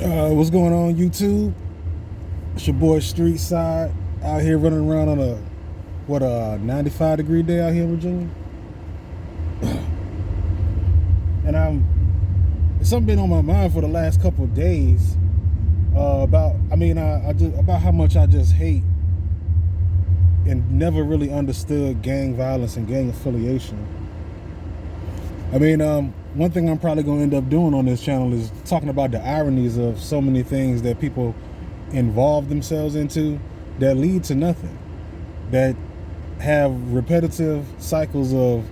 What's going on, YouTube? It's your boy Street Side out here running around on a 95-degree day out here in Virginia. And it's something been on my mind for the last couple of days about about how much I just hate and never really understood gang violence and gang affiliation. One thing I'm probably going to end up doing on this channel is talking about the ironies of so many things that people involve themselves into that lead to nothing, that have repetitive cycles of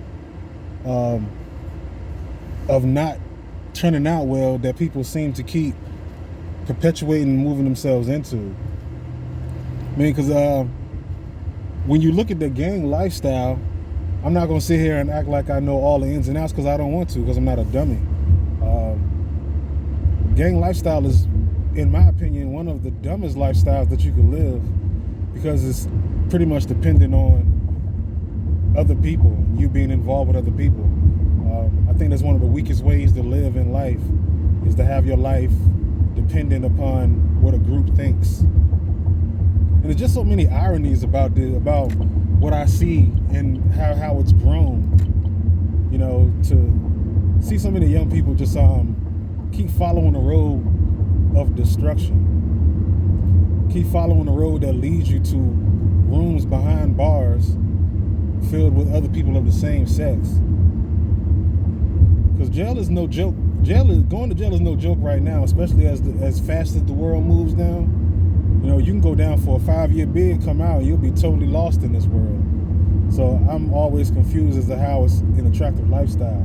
not turning out well, that people seem to keep perpetuating and moving themselves into. Because when you look at the gang lifestyle, I'm not going to sit here and act like I know all the ins and outs, because I don't want to, because I'm not a dummy. Gang lifestyle is, in my opinion, one of the dumbest lifestyles that you can live, because it's pretty much dependent on other people, you being involved with other people. I think that's one of the weakest ways to live in life, is to have your life dependent upon what a group thinks. And there's just so many ironies about what I see and how it's grown. You know, to see so many young people just keep following the road of destruction. Keep following the road that leads you to rooms behind bars filled with other people of the same sex. Because jail is no joke. Going to jail is no joke right now, especially as fast as the world moves down. You know, you can go down for a 5-year bid, come out, and you'll be totally lost in this world. So I'm always confused as to how it's an attractive lifestyle.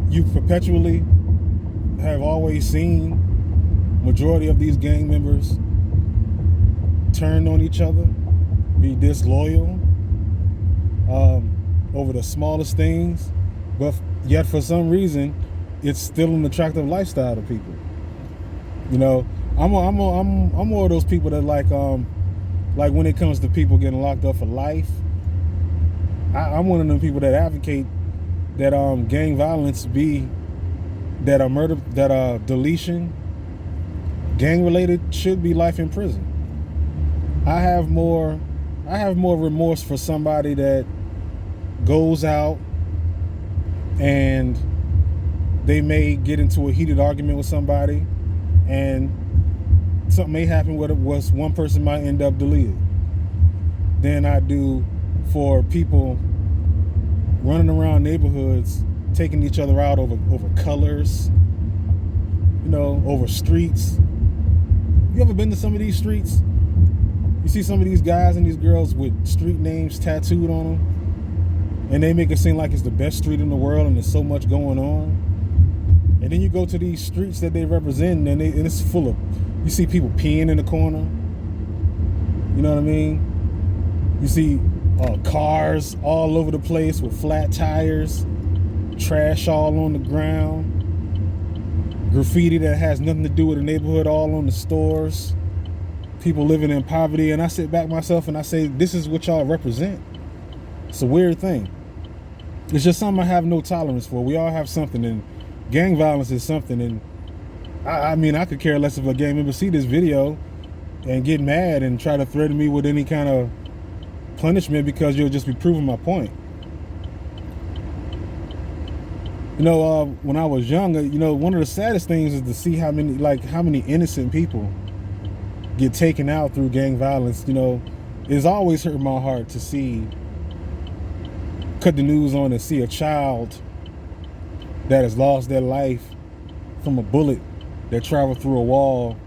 You perpetually have always seen majority of these gang members turn on each other, be disloyal over the smallest things, but yet for some reason it's still an attractive lifestyle to people. You know, I'm more of those people that like when it comes to people getting locked up for life, I'm one of them people that advocate that gang violence that murder, that deletion, gang related, should be life in prison. I have more remorse for somebody that goes out and they may get into a heated argument with somebody, and something may happen where one person might end up deleted, than I do for people running around neighborhoods taking each other out over colors, you know, over streets. You ever been to some of these streets? You see some of these guys and these girls with street names tattooed on them, and they make it seem like it's the best street in the world and there's so much going on. And then you go to these streets that they represent, and it's full of, you see people peeing in the corner. You know what I mean? You see cars all over the place with flat tires, trash all on the ground, graffiti that has nothing to do with the neighborhood all on the stores, people living in poverty. And I sit back myself and I say, this is what y'all represent. It's a weird thing. It's just something I have no tolerance for. We all have something, and gang violence is something. And I could care less if a gang member see this video and get mad and try to threaten me with any kind of punishment, because you'll just be proving my point. You know, when I was younger, you know, one of the saddest things is to see how many innocent people get taken out through gang violence. You know, it's always hurt my heart to cut the news on and see a child that has lost their life from a bullet that traveled through a wall,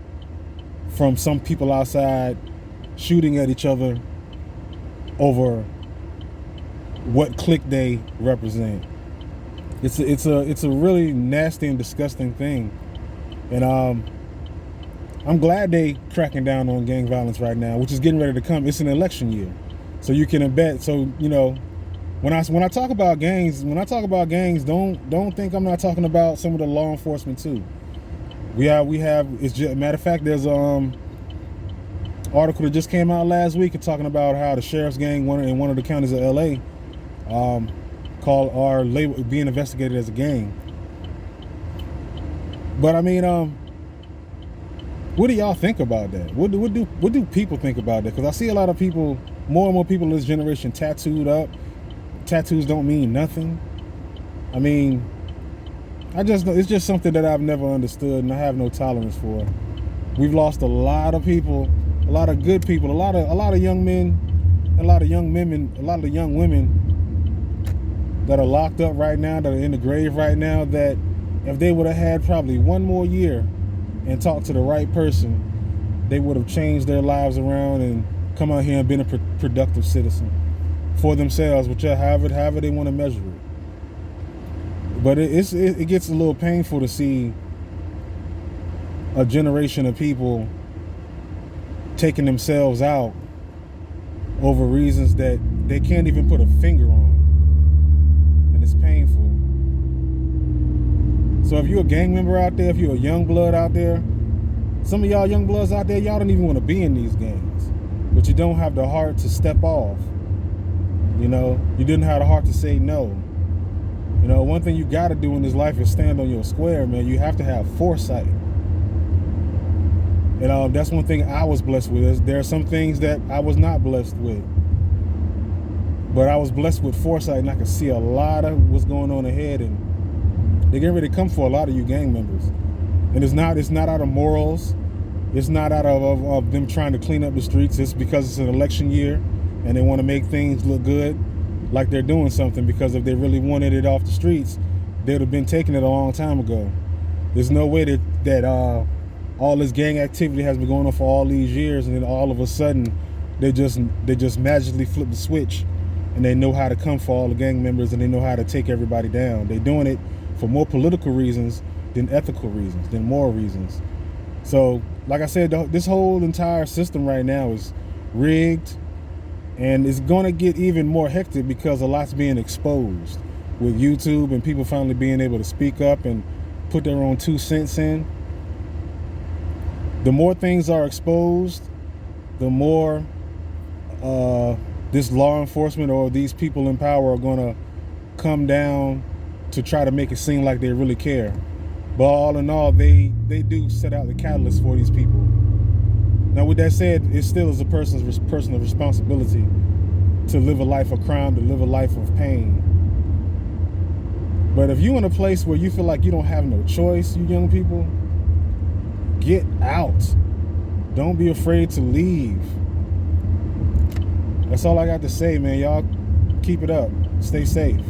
from some people outside shooting at each other over what clique they represent. It's a really nasty and disgusting thing. And I'm glad they cracking down on gang violence right now, which is getting ready to come. It's an election year, so you can bet. So, you know, when I talk about gangs, don't think I'm not talking about some of the law enforcement too. We have. It's just, matter of fact, there's article that just came out last week talking about how the sheriff's gang in one of the counties of LA are being investigated as a gang. But I mean, what do y'all think about that? What do people think about that? Because I see a lot of people, more and more people in this generation, tattooed up. Tattoos don't mean nothing. I mean, it's just something that I've never understood, and I have no tolerance for. We've lost a lot of people, a lot of good people, a lot of young men, a lot of young women, a lot of young women that are locked up right now, that are in the grave right now, that if they would have had probably one more year and talked to the right person, they would have changed their lives around and come out here and been a productive citizen for themselves, however they want to measure it. But it gets a little painful to see a generation of people taking themselves out over reasons that they can't even put a finger on, and it's painful. So if you're a gang member out there, if you're a young blood out there, some of y'all young bloods out there, y'all don't even want to be in these gangs, but you don't have the heart to step off. You know, you didn't have the heart to say no. You know, one thing you got to do in this life is stand on your square, man. You have to have foresight. And that's one thing I was blessed with. There are some things that I was not blessed with. But I was blessed with foresight, and I could see a lot of what's going on ahead. And they're getting ready to come for a lot of you gang members. And it's not out of morals. It's not out of them trying to clean up the streets. It's because it's an election year, and they want to make things look good, like they're doing something. Because if they really wanted it off the streets, they'd have been taking it a long time ago. There's no way that all this gang activity has been going on for all these years, and then all of a sudden they just magically flip the switch, and they know how to come for all the gang members, and they know how to take everybody down. They're doing it for more political reasons than ethical reasons, than moral reasons. So, like I said, this whole entire system right now is rigged, and it's going to get even more hectic because a lot's being exposed with YouTube and people finally being able to speak up and put their own 2 cents in. The more things are exposed, the more this law enforcement or these people in power are going to come down to try to make it seem like they really care. But all in all, they do set out the catalyst for these people. Now, with that said, it still is a person's personal responsibility to live a life of crime, to live a life of pain. But if you're in a place where you feel like you don't have no choice, you young people, get out. Don't be afraid to leave. That's all I got to say, man. Y'all keep it up. Stay safe.